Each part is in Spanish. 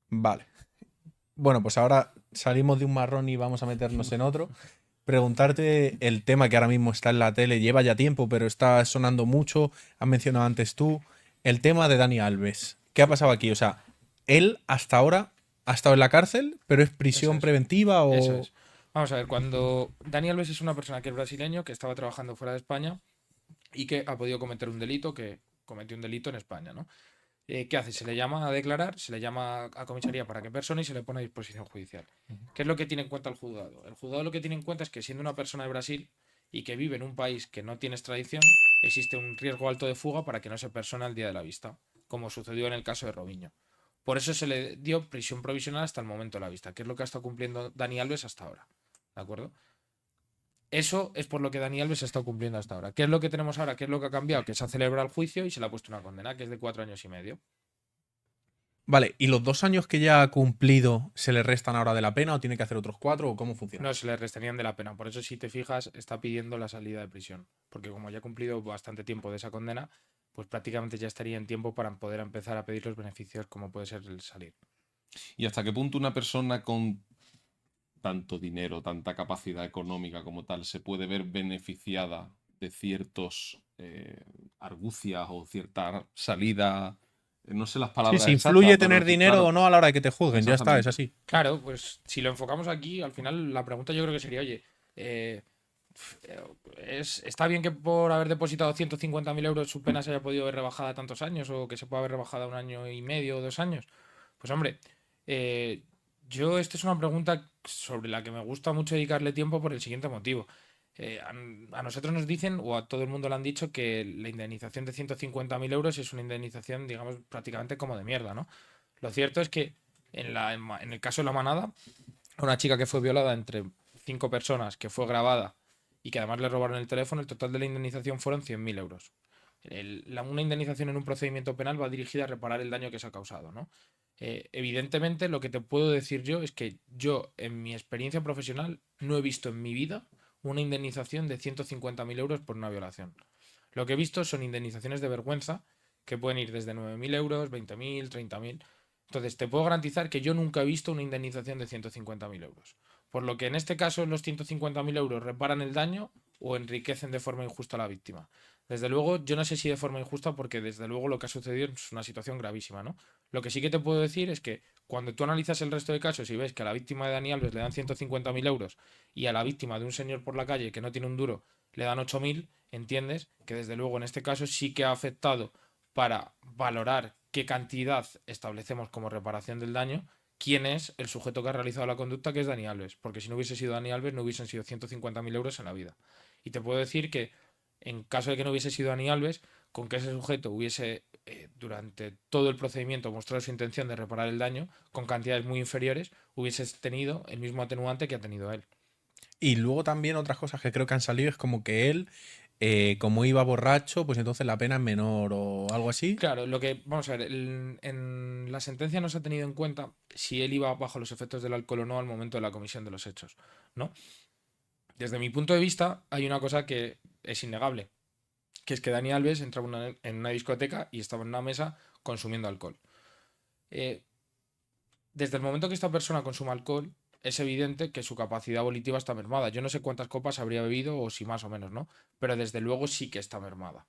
Vale. Bueno, pues ahora salimos de un marrón y vamos a meternos en otro. Preguntarte el tema que ahora mismo está en la tele, lleva ya tiempo, pero está sonando mucho. Has mencionado antes tú el tema de Dani Alves. ¿Qué ha pasado aquí? O sea, él hasta ahora ha estado en la cárcel, pero es Eso prisión es, preventiva eso o... es. Vamos a ver, cuando Dani Alves es una persona que es brasileño, que estaba trabajando fuera de España y que ha podido cometer un delito, que cometió un delito en España, ¿no? ¿Qué hace? Se le llama a declarar, se le llama a comisaría para que persone y se le pone a disposición judicial. ¿Qué es lo que tiene en cuenta el juzgado? El juzgado lo que tiene en cuenta es que siendo una persona de Brasil y que vive en un país que no tiene extradición, existe un riesgo alto de fuga para que no se persone al día de la vista, como sucedió en el caso de Robinho. Por eso se le dio prisión provisional hasta el momento de la vista, que es lo que ha estado cumpliendo Dani Alves hasta ahora. ¿De acuerdo? Eso es por lo que Dani Alves ha estado cumpliendo hasta ahora. ¿Qué es lo que tenemos ahora? ¿Qué es lo que ha cambiado? Que se ha celebrado el juicio y se le ha puesto una condena, que es de 4 años y medio. Vale, ¿y los 2 años que ya ha cumplido se le restan ahora de la pena o tiene que hacer otros 4 o cómo funciona? No se le restarían de la pena. Por eso, si te fijas, está pidiendo la salida de prisión. Porque como ya ha cumplido bastante tiempo de esa condena, pues prácticamente ya estaría en tiempo para poder empezar a pedir los beneficios como puede ser el salir. ¿Y hasta qué punto una persona con tanto dinero, tanta capacidad económica como tal, se puede ver beneficiada de ciertos argucias o cierta salida? No sé las Sí, palabras si exactas, influye pero tener dinero o claro, no a la hora de que te juzguen, ya está, es exactamente. así. Claro, pues si lo enfocamos aquí, al final la pregunta yo creo que sería, oye, eh, ¿está bien que por haber depositado 150.000 euros su pena se haya podido ver rebajada a tantos años o que se pueda haber rebajado a 1 año y medio o 2 años? Pues hombre, eh, esta es una pregunta sobre la que me gusta mucho dedicarle tiempo por el siguiente motivo. A nosotros nos dicen, o a todo el mundo le han dicho, que la indemnización de 150.000 euros es una indemnización, digamos, prácticamente como de mierda, ¿no? Lo cierto es que en el caso de la manada, una chica que fue violada entre 5 personas, que fue grabada y que además le robaron el teléfono, el total de la indemnización fueron 100.000 euros. Una indemnización en un procedimiento penal va dirigida a reparar el daño que se ha causado, ¿no? Evidentemente, lo que te puedo decir yo es que yo, en mi experiencia profesional, no he visto en mi vida una indemnización de 150.000 euros por una violación. Lo que he visto son indemnizaciones de vergüenza que pueden ir desde 9.000 euros, 20.000, 30.000. Entonces, te puedo garantizar que yo nunca he visto una indemnización de 150.000 euros. Por lo que en este caso los 150.000 euros reparan el daño o enriquecen de forma injusta a la víctima. Desde luego, yo no sé si de forma injusta, porque desde luego lo que ha sucedido es una situación gravísima, ¿no? Lo que sí que te puedo decir es que cuando tú analizas el resto de casos y ves que a la víctima de Dani Alves le dan 150.000 euros y a la víctima de un señor por la calle que no tiene un duro le dan 8.000, entiendes que desde luego en este caso sí que ha afectado para valorar qué cantidad establecemos como reparación del daño, quién es el sujeto que ha realizado la conducta, que es Dani Alves. Porque si no hubiese sido Dani Alves, no hubiesen sido 150.000 euros en la vida. Y te puedo decir que en caso de que no hubiese sido Dani Alves, con que ese sujeto hubiese durante todo el procedimiento mostrado su intención de reparar el daño con cantidades muy inferiores, hubieses tenido el mismo atenuante que ha tenido él. Y luego también otras cosas que creo que han salido es como que él, como iba borracho, pues entonces la pena es menor o algo así. Claro, lo que, vamos a ver, en la sentencia no se ha tenido en cuenta si él iba bajo los efectos del alcohol o no al momento de la comisión de los hechos, ¿no? Desde mi punto de vista, hay una cosa que es innegable, que es que Dani Alves entraba en una discoteca y estaba en una mesa consumiendo alcohol. Eh, Desde el momento que esta persona consuma alcohol, es evidente que su capacidad volitiva está mermada. Yo no sé cuántas copas habría bebido o si más o menos, ¿no? Pero desde luego sí que está mermada.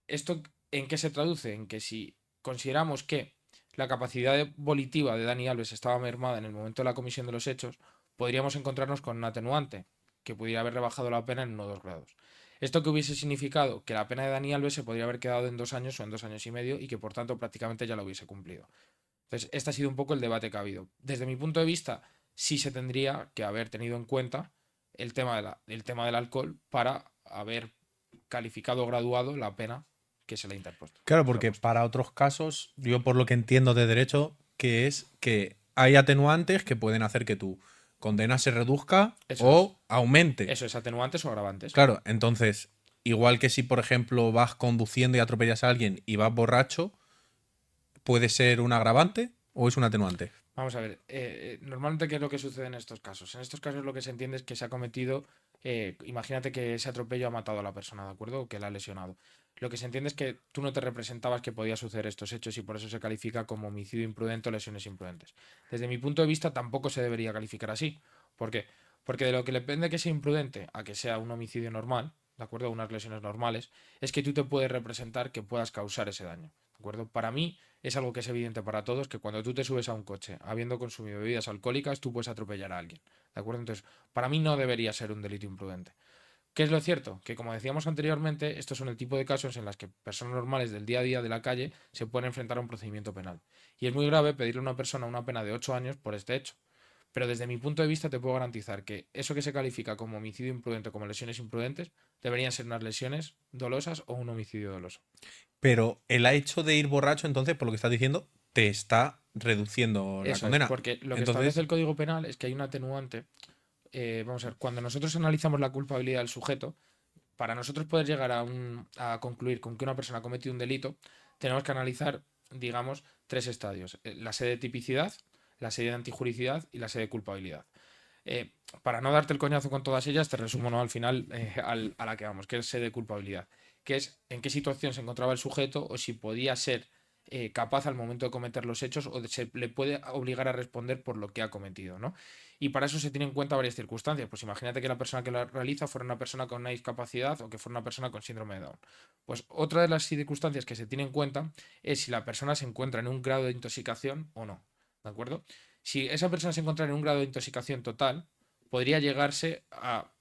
¿Esto en qué se traduce? En que si consideramos que la capacidad volitiva de Dani Alves estaba mermada en el momento de la comisión de los hechos, podríamos encontrarnos con un atenuante que pudiera haber rebajado la pena en 1 o 2 grados. Esto que hubiese significado que la pena de Dani Alves se podría haber quedado en 2 años o en 2 años y medio y que por tanto prácticamente ya lo hubiese cumplido. Entonces, este ha sido un poco el debate que ha habido. Desde mi punto de vista, sí se tendría que haber tenido en cuenta el tema del alcohol para haber calificado o graduado la pena que se le ha interpuesto. Claro, Se le ha porque puesto. para otros casos, yo por lo que entiendo de derecho, que es que hay atenuantes que pueden hacer que tu condena se reduzca Eso es. o aumente. Eso es, atenuantes o agravantes. Claro, entonces, igual que si, por ejemplo, vas conduciendo y atropellas a alguien y vas borracho, puede ser un agravante o es un atenuante. Vamos a ver, normalmente, ¿qué es lo que sucede en estos casos? En estos casos lo que se entiende es que se ha cometido, imagínate que ese atropello ha matado a la persona, ¿de acuerdo? O que la ha lesionado. lo que se entiende es que tú no te representabas que podía suceder estos hechos y por eso se califica como homicidio imprudente o lesiones imprudentes. Desde mi punto de vista tampoco se debería calificar así. ¿Por qué? Porque de lo que depende que sea imprudente a que sea un homicidio normal, ¿de acuerdo? Unas lesiones normales, es que tú te puedes representar que puedas causar ese daño. ¿De acuerdo? Para mí es algo que es evidente para todos que cuando tú te subes a un coche habiendo consumido bebidas alcohólicas, tú puedes atropellar a alguien. ¿De acuerdo? Entonces, para mí no debería ser un delito imprudente. ¿Qué es lo cierto? Que como decíamos anteriormente, estos son el tipo de casos en los que personas normales del día a día de la calle se pueden enfrentar a un procedimiento penal. Y es muy grave pedirle a una persona una pena de 8 años por este hecho. Pero desde mi punto de vista te puedo garantizar que eso que se califica como homicidio imprudente, como lesiones imprudentes, deberían ser unas lesiones dolosas o un homicidio doloso. Pero el hecho de ir borracho, entonces, por lo que estás diciendo, te está reduciendo la Eso es, condena. porque lo que establece Entonces, el Código Penal es que hay un atenuante. Vamos a ver, cuando nosotros analizamos la culpabilidad del sujeto, para nosotros poder llegar a concluir con que una persona ha cometido un delito, tenemos que analizar, digamos, tres estadios. La sede de tipicidad, la sede de antijuricidad y la sede de culpabilidad. Eh, para no darte el coñazo con todas ellas, te resumo, ¿no? Al final a la que vamos, que es sede de culpabilidad, que es en qué situación se encontraba el sujeto o si podía ser capaz al momento de cometer los hechos o se le puede obligar a responder por lo que ha cometido, ¿no? Y para eso se tienen en cuenta varias circunstancias. Pues imagínate que la persona que lo realiza fuera una persona con una discapacidad o que fuera una persona con síndrome de Down. Pues otra de las circunstancias que se tiene en cuenta es si la persona se encuentra en un grado de intoxicación o no, ¿de acuerdo? Si esa persona se encuentra en un grado de intoxicación total, podría llegarse a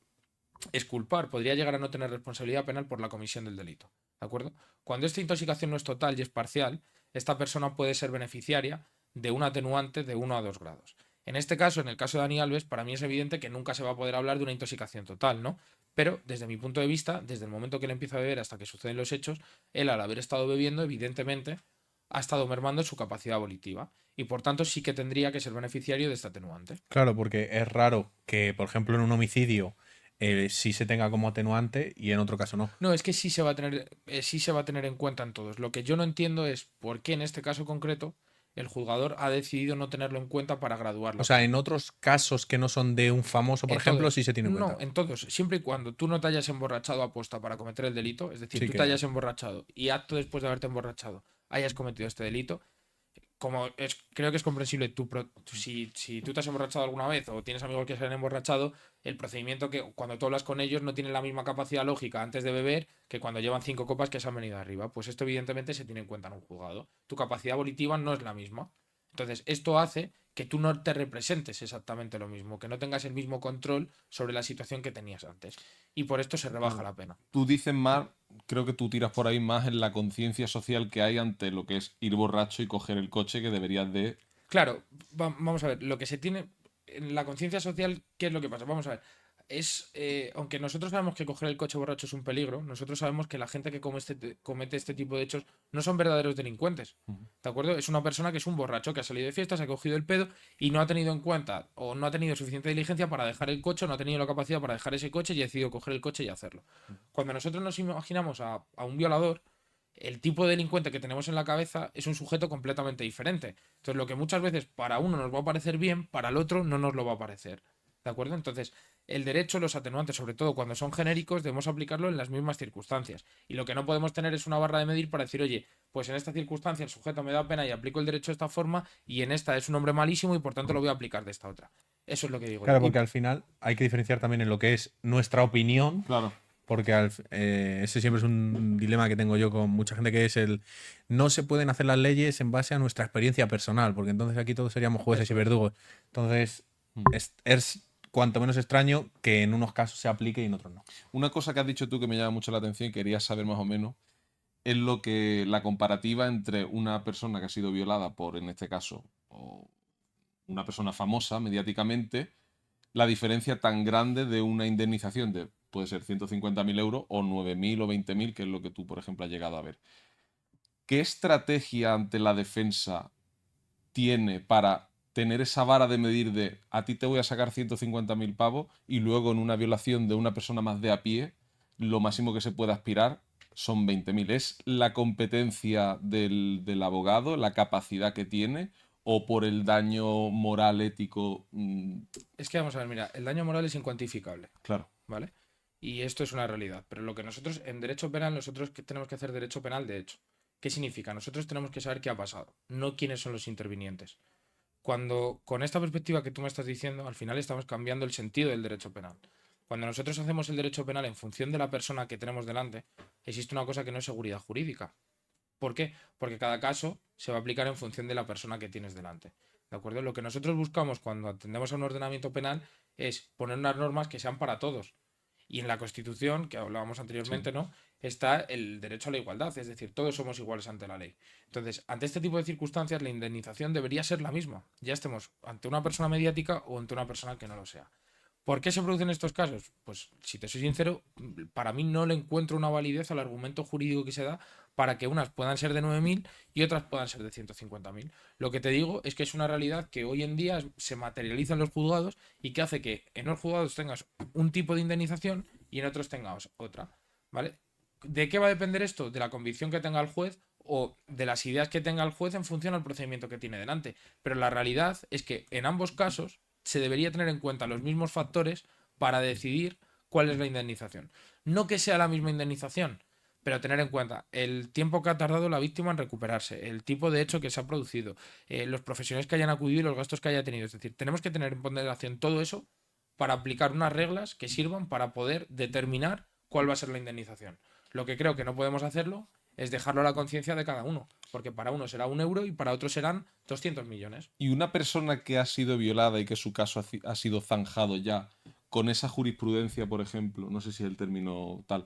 exculpar, podría llegar a no tener responsabilidad penal por la comisión del delito. ¿De acuerdo? Cuando esta intoxicación no es total y es parcial, esta persona puede ser beneficiaria de un atenuante de 1 a 2 grados. En este caso, en el caso de Dani Alves, para mí es evidente que nunca se va a poder hablar de una intoxicación total, ¿no? Pero desde mi punto de vista, desde el momento que él empieza a beber hasta que suceden los hechos, él al haber estado bebiendo, evidentemente, ha estado mermando su capacidad volitiva y por tanto sí que tendría que ser beneficiario de este atenuante. claro, porque es raro que, por ejemplo, en un homicidio sí se tenga como atenuante y en otro caso no. No, es que sí se va a tener en cuenta en todos. Lo que yo no entiendo es por qué en este caso concreto el juzgador ha decidido no tenerlo en cuenta para O graduarlo. sea, en otros casos que no son de un famoso, por En ejemplo, todos. sí se tiene en No, cuenta. en todos. Siempre y cuando tú no te hayas emborrachado a posta para cometer el delito, es decir, Sí tú te que. hayas emborrachado y acto después de haberte emborrachado hayas cometido este delito, creo que es comprensible, si tú te has emborrachado alguna vez o tienes amigos que se han emborrachado, el procedimiento que cuando tú hablas con ellos no tiene la misma capacidad lógica antes de beber que cuando llevan 5 copas que se han venido arriba. Pues esto evidentemente se tiene en cuenta en un juzgado. Tu capacidad volitiva no es la misma. Entonces, esto hace que tú no te representes exactamente lo mismo, que no tengas el mismo control sobre la situación que tenías antes. Y por esto se rebaja Claro. la pena. Tú dices más, creo que tú tiras por ahí más en la conciencia social que hay ante lo que es ir borracho y coger el coche que deberías de... Claro, vamos a ver, lo que se tiene en la conciencia social, ¿qué es lo que pasa? Vamos a ver, aunque nosotros sabemos que coger el coche borracho es un peligro, nosotros sabemos que la gente que comete este tipo de hechos no son verdaderos delincuentes, ¿de acuerdo? Es una persona que es un borracho, que ha salido de fiesta, se ha cogido el pedo y no ha tenido en cuenta o no ha tenido suficiente diligencia para dejar el coche, no ha tenido la capacidad para dejar ese coche y ha decidido coger el coche y hacerlo. Cuando nosotros nos imaginamos a un violador, el tipo de delincuente que tenemos en la cabeza es un sujeto completamente diferente. Entonces, lo que muchas veces para uno nos va a parecer bien, para el otro no nos lo va a parecer. ¿De acuerdo? Entonces, el derecho, los atenuantes, sobre todo cuando son genéricos, debemos aplicarlo en las mismas circunstancias. Y lo que no podemos tener es una barra de medir para decir, oye, pues en esta circunstancia el sujeto me da pena y aplico el derecho de esta forma, y en esta es un hombre malísimo y por tanto lo voy a aplicar de esta otra. Eso es lo que digo yo. Claro, porque al final hay que diferenciar también en lo que es nuestra opinión, Claro. porque ese siempre es un dilema que tengo yo con mucha gente, que es el no se pueden hacer las leyes en base a nuestra experiencia personal, porque entonces aquí todos seríamos jueces Eso y es. verdugos. Entonces, es cuanto menos extraño que en unos casos se aplique y en otros no. Una cosa que has dicho tú que me llama mucho la atención y quería saber más o menos es lo que la comparativa entre una persona que ha sido violada por, en este caso, o una persona famosa mediáticamente, la diferencia tan grande de una indemnización de, puede ser 150.000 euros o 9.000 o 20.000, que es lo que tú, por ejemplo, has llegado a ver. ¿Qué estrategia ante la defensa tiene para tener esa vara de medir de a ti te voy a sacar 150.000 pavos y luego en una violación de una persona más de a pie, lo máximo que se puede aspirar son 20.000? ¿Es la competencia del abogado, la capacidad que tiene, o por el daño moral, ético? Es que vamos a ver, mira, el daño moral es incuantificable, Claro. ¿vale? Y esto es una realidad. Pero lo que nosotros, en derecho penal, nosotros que tenemos que hacer derecho penal de hecho. ¿Qué significa? Nosotros tenemos que saber qué ha pasado, no quiénes son los intervinientes. Cuando, con esta perspectiva que tú me estás diciendo, al final estamos cambiando el sentido del derecho penal. Cuando nosotros hacemos el derecho penal en función de la persona que tenemos delante, existe una cosa que no es seguridad jurídica. ¿Por qué? Porque cada caso se va a aplicar en función de la persona que tienes delante. ¿De acuerdo? Lo que nosotros buscamos cuando atendemos a un ordenamiento penal es poner unas normas que sean para todos. Y en la Constitución, que hablábamos Sí. anteriormente, ¿no? Está el derecho a la igualdad, es decir, todos somos iguales ante la ley. Entonces, ante este tipo de circunstancias, la indemnización debería ser la misma. Ya estemos ante una persona mediática o ante una persona que no lo sea. ¿Por qué se producen estos casos? Pues, si te soy sincero, para mí no le encuentro una validez al argumento jurídico que se da para que unas puedan ser de 9.000 y otras puedan ser de 150.000. Lo que te digo es que es una realidad que hoy en día se materializa en los juzgados y que hace que en los juzgados tengas un tipo de indemnización y en otros tengas otra. ¿Vale? ¿De qué va a depender esto? De la convicción que tenga el juez o de las ideas que tenga el juez en función al procedimiento que tiene delante. Pero la realidad es que en ambos casos se debería tener en cuenta los mismos factores para decidir cuál es la indemnización. No que sea la misma indemnización, pero tener en cuenta el tiempo que ha tardado la víctima en recuperarse, el tipo de hecho que se ha producido, los profesionales que hayan acudido y los gastos que haya tenido. Es decir, tenemos que tener en ponderación todo eso para aplicar unas reglas que sirvan para poder determinar cuál va a ser la indemnización. Lo que creo que no podemos hacerlo es dejarlo a la conciencia de cada uno, porque para uno será 1 euro y para otro serán 200 millones. Y una persona que ha sido violada y que su caso ha sido zanjado ya, con esa jurisprudencia, por ejemplo, no sé si es el término tal,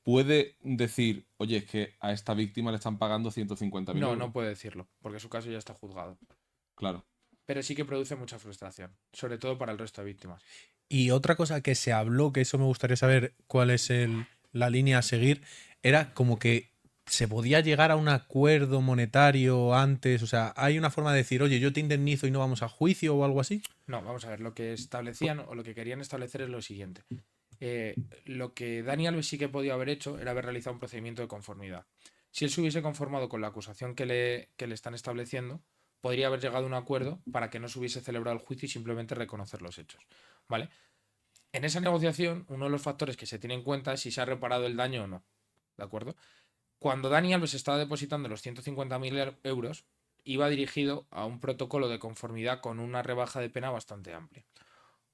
puede decir, oye, es que a esta víctima le están pagando 150.000 No, euros. no puede decirlo, porque su caso ya está juzgado. Claro. Pero sí que produce mucha frustración, sobre todo para el resto de víctimas. Y otra cosa que se habló, que eso me gustaría saber cuál es la línea a seguir, era como que se podía llegar a un acuerdo monetario antes. O sea, ¿hay una forma de decir, oye, yo te indemnizo y no vamos a juicio o algo así? No, vamos a ver, lo que establecían o lo que querían establecer es lo siguiente. Lo que Dani Alves sí que podía haber hecho era haber realizado un procedimiento de conformidad. Si él se hubiese conformado con la acusación que le están estableciendo, podría haber llegado a un acuerdo para que no se hubiese celebrado el juicio y simplemente reconocer los hechos. ¿Vale? En esa negociación, uno de los factores que se tiene en cuenta es si se ha reparado el daño o no. ¿De acuerdo? Cuando Dani Alves estaba depositando los 150.000 euros, iba dirigido a un protocolo de conformidad con una rebaja de pena bastante amplia.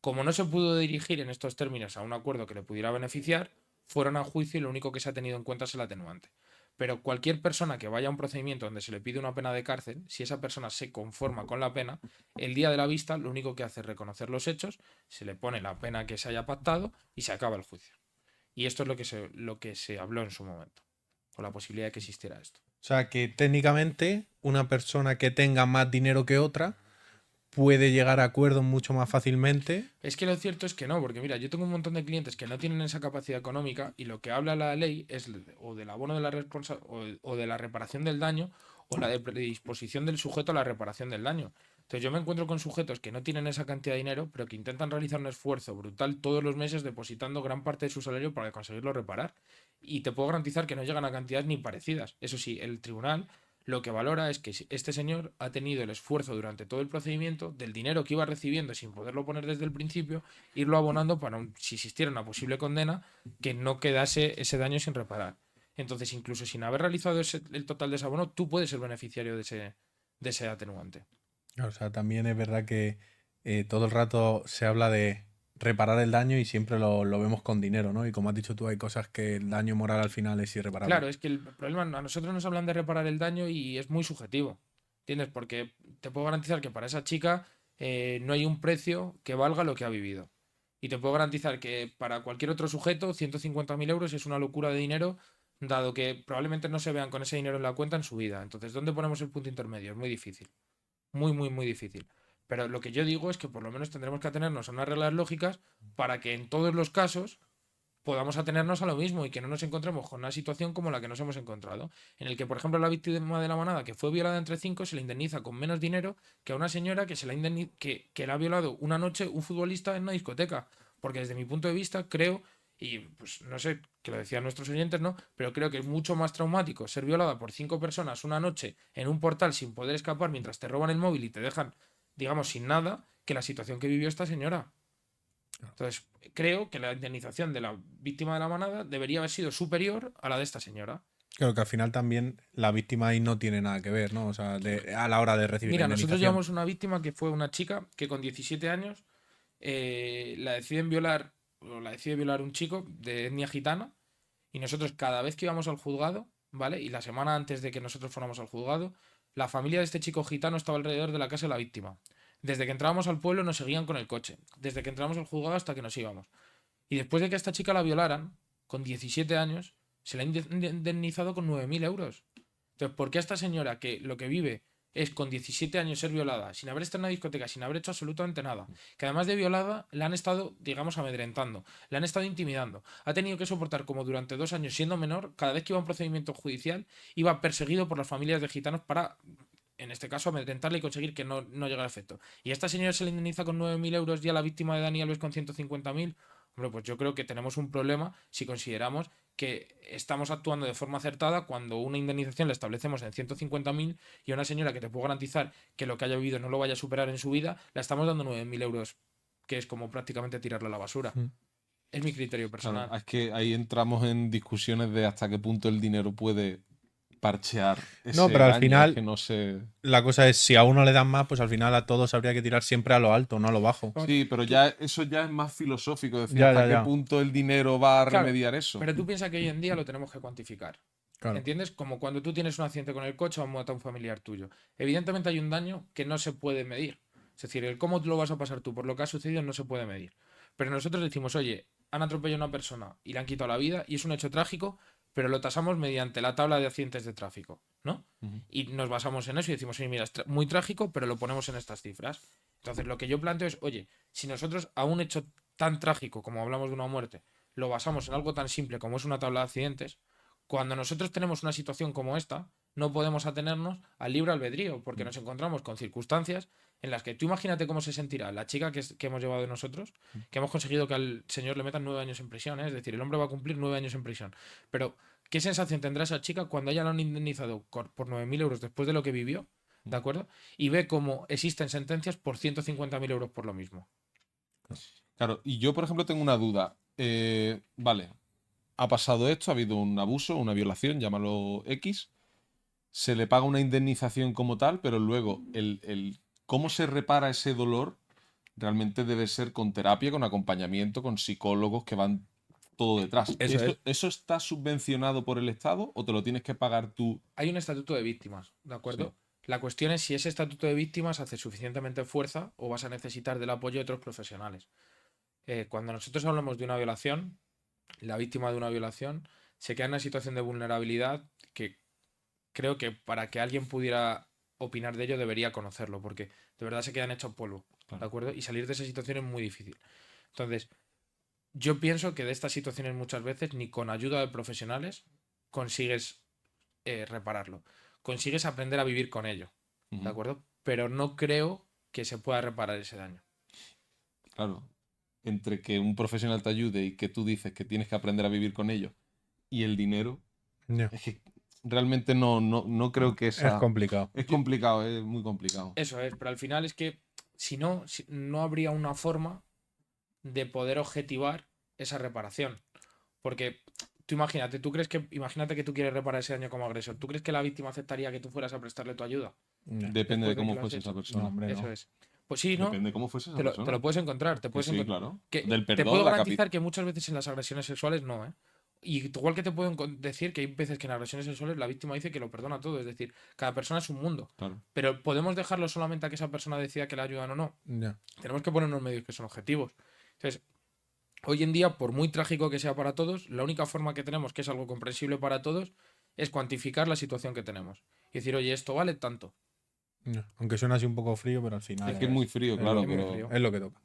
Como no se pudo dirigir en estos términos a un acuerdo que le pudiera beneficiar, fueron a juicio y lo único que se ha tenido en cuenta es el atenuante. Pero cualquier persona que vaya a un procedimiento donde se le pide una pena de cárcel, si esa persona se conforma con la pena, el día de la vista lo único que hace es reconocer los hechos, se le pone la pena que se haya pactado y se acaba el juicio. Y esto es lo que se habló en su momento, con la posibilidad de que existiera esto. O sea, que técnicamente una persona que tenga más dinero que otra puede llegar a acuerdos mucho más fácilmente. Es que lo cierto es que no, porque mira, yo tengo un montón de clientes que no tienen esa capacidad económica y lo que habla la ley es o del abono de la o de la reparación del daño o la de predisposición del sujeto a la reparación del daño. Entonces yo me encuentro con sujetos que no tienen esa cantidad de dinero, pero que intentan realizar un esfuerzo brutal todos los meses depositando gran parte de su salario para conseguirlo reparar. Y te puedo garantizar que no llegan a cantidades ni parecidas. Eso sí, el tribunal lo que valora es que este señor ha tenido el esfuerzo durante todo el procedimiento del dinero que iba recibiendo sin poderlo poner desde el principio, irlo abonando para, si existiera una posible condena, que no quedase ese daño sin reparar. Entonces, incluso sin haber realizado el total de ese abono, tú puedes ser beneficiario de ese atenuante. O sea, también es verdad que todo el rato se habla de reparar el daño y siempre lo vemos con dinero, ¿no? Y como has dicho tú, hay cosas que el daño moral al final es irreparable. Claro, es que el problema, a nosotros nos hablan de reparar el daño y es muy subjetivo, ¿entiendes? Porque te puedo garantizar que para esa chica no hay un precio que valga lo que ha vivido. Y te puedo garantizar que para cualquier otro sujeto, 150.000 euros es una locura de dinero, dado que probablemente no se vean con ese dinero en la cuenta en su vida. Entonces, ¿dónde ponemos el punto intermedio? Es muy difícil. Muy, muy, muy difícil. Pero lo que yo digo es que por lo menos tendremos que atenernos a unas reglas lógicas para que en todos los casos podamos atenernos a lo mismo y que no nos encontremos con una situación como la que nos hemos encontrado, en el que, por ejemplo, la víctima de la manada que fue violada entre cinco se le indemniza con menos dinero que a una señora que, que la ha violado una noche un futbolista en una discoteca. Porque desde mi punto de vista creo, y pues no sé, que lo decían nuestros oyentes, ¿no? Pero creo que es mucho más traumático ser violada por 5 personas una noche en un portal sin poder escapar mientras te roban el móvil y te dejan, digamos, sin nada, que la situación que vivió esta señora. Entonces, creo que la indemnización de la víctima de la manada debería haber sido superior a la de esta señora. Creo que al final también la víctima ahí no tiene nada que ver, ¿no? O sea, a la hora de recibir Mira, la nosotros indemnización. llevamos una víctima que fue una chica que con 17 años la deciden violar, o la decide violar un chico de etnia gitana, y nosotros cada vez que íbamos al juzgado, ¿vale? Y la semana antes de que nosotros fuéramos al juzgado, la familia de este chico gitano estaba alrededor de la casa de la víctima. Desde que entrábamos al pueblo nos seguían con el coche, desde que entramos al juzgado hasta que nos íbamos. Y después de que a esta chica la violaran, con 17 años, se la ha indemnizado con 9.000 euros. Entonces, ¿por qué a esta señora que lo que vive es con 17 años ser violada, sin haber estado en una discoteca, sin haber hecho absolutamente nada, que además de violada la han estado, digamos, amedrentando, la han estado intimidando, ha tenido que soportar como durante 2 años, siendo menor, cada vez que iba a un procedimiento judicial, iba perseguido por las familias de gitanos para, en este caso, amedrentarle y conseguir que no llegara a efecto? Y a esta señora se le indemniza con 9.000 euros y a la víctima de Dani Alves con 150.000. Hombre, pues yo creo que tenemos un problema si consideramos que estamos actuando de forma acertada cuando una indemnización la establecemos en 150.000 y a una señora que te puedo garantizar que lo que haya vivido no lo vaya a superar en su vida, la estamos dando 9.000 euros, que es como prácticamente tirarla a la basura. Es mi criterio personal. Claro, es que ahí entramos en discusiones de hasta qué punto el dinero puede parchear ese No, pero al daño. final- Es que no sé. La cosa es, si a uno le dan más, pues al final a todos habría que tirar siempre a lo alto, no a lo bajo. Sí, pero ya eso ya es más filosófico, decir Ya, hasta ya, qué ya. punto el dinero va a Claro, remediar eso. Pero tú piensas que hoy en día lo tenemos que cuantificar. Claro. ¿Entiendes? Como cuando tú tienes un accidente con el coche o mata a un familiar tuyo. Evidentemente hay un daño que no se puede medir. Es decir, el cómo lo vas a pasar tú por lo que ha sucedido no se puede medir. Pero nosotros decimos, oye, han atropellado a una persona y le han quitado la vida y es un hecho trágico, pero lo tasamos mediante la tabla de accidentes de tráfico, ¿no? Ujú. Y nos basamos en eso y decimos, oye, mira, es muy trágico, pero lo ponemos en estas cifras. Entonces, lo que yo planteo es, oye, si nosotros a un hecho tan trágico como hablamos de una muerte, lo basamos en algo tan simple como es una tabla de accidentes, cuando nosotros tenemos una situación como esta, no podemos atenernos al libre albedrío, porque nos encontramos con circunstancias en las que tú imagínate cómo se sentirá la chica que hemos llevado nosotros, que hemos conseguido que al señor le metan 9 años en prisión, ¿eh? Es decir, el hombre va a cumplir 9 años en prisión. Pero, ¿qué sensación tendrá esa chica cuando ella la han indemnizado por 9.000 euros después de lo que vivió? ¿De acuerdo? Y ve cómo existen sentencias por 150.000 euros por lo mismo. Claro, y yo, por ejemplo, tengo una duda. Vale, ha pasado esto, ha habido un abuso, una violación, llámalo X. Se le paga una indemnización como tal, pero luego el cómo se repara ese dolor realmente debe ser con terapia, con acompañamiento, con psicólogos que van todo detrás. Eso es. ¿Eso está subvencionado por el Estado o te lo tienes que pagar tú? Hay un estatuto de víctimas, ¿de acuerdo? Sí. La cuestión es si ese estatuto de víctimas hace suficientemente fuerza o vas a necesitar del apoyo de otros profesionales. Cuando nosotros hablamos de una violación, la víctima de una violación se queda en una situación de vulnerabilidad que creo que para que alguien pudiera opinar de ello debería conocerlo, porque de verdad se quedan hechos polvo, ¿de Claro. acuerdo? Y salir de esa situación es muy difícil. Entonces, yo pienso que de estas situaciones muchas veces ni con ayuda de profesionales consigues repararlo. Consigues aprender a vivir con ello, ¿de Ujú. acuerdo? Pero no creo que se pueda reparar ese daño. Claro. Entre que un profesional te ayude y que tú dices que tienes que aprender a vivir con ello y el dinero, Ya. es que realmente no creo que Es esa... complicado. Es complicado, es muy complicado. Eso es, pero al final es que si no, no habría una forma de poder objetivar esa reparación. Porque tú imagínate, imagínate que tú quieres reparar ese daño como agresor. ¿Tú crees que la víctima aceptaría que tú fueras a prestarle tu ayuda? Ya. Depende Después de de que cómo lo has fuese hecho. esa persona. No, hombre, Eso no. es. Pues sí, ¿no? Depende de cómo fuese esa Te persona. lo puedes encontrar, Que sí, claro. Que Del te perdón, puedo la garantizar que muchas veces en las agresiones sexuales no, ¿eh? Y igual que te puedo decir que hay veces que en agresiones sexuales la víctima dice que lo perdona todo, es decir, cada persona es un mundo. Claro. Pero podemos dejarlo solamente a que esa persona decida que la ayudan o no. Ya. Tenemos que poner unos medios que son objetivos. Entonces, hoy en día, por muy trágico que sea para todos, la única forma que tenemos, que es algo comprensible para todos, es cuantificar la situación que tenemos. Y decir, oye, esto vale tanto. Ya. Aunque suena así un poco frío, pero al final Es que es muy frío, claro, lo que- muy frío. es lo que toca.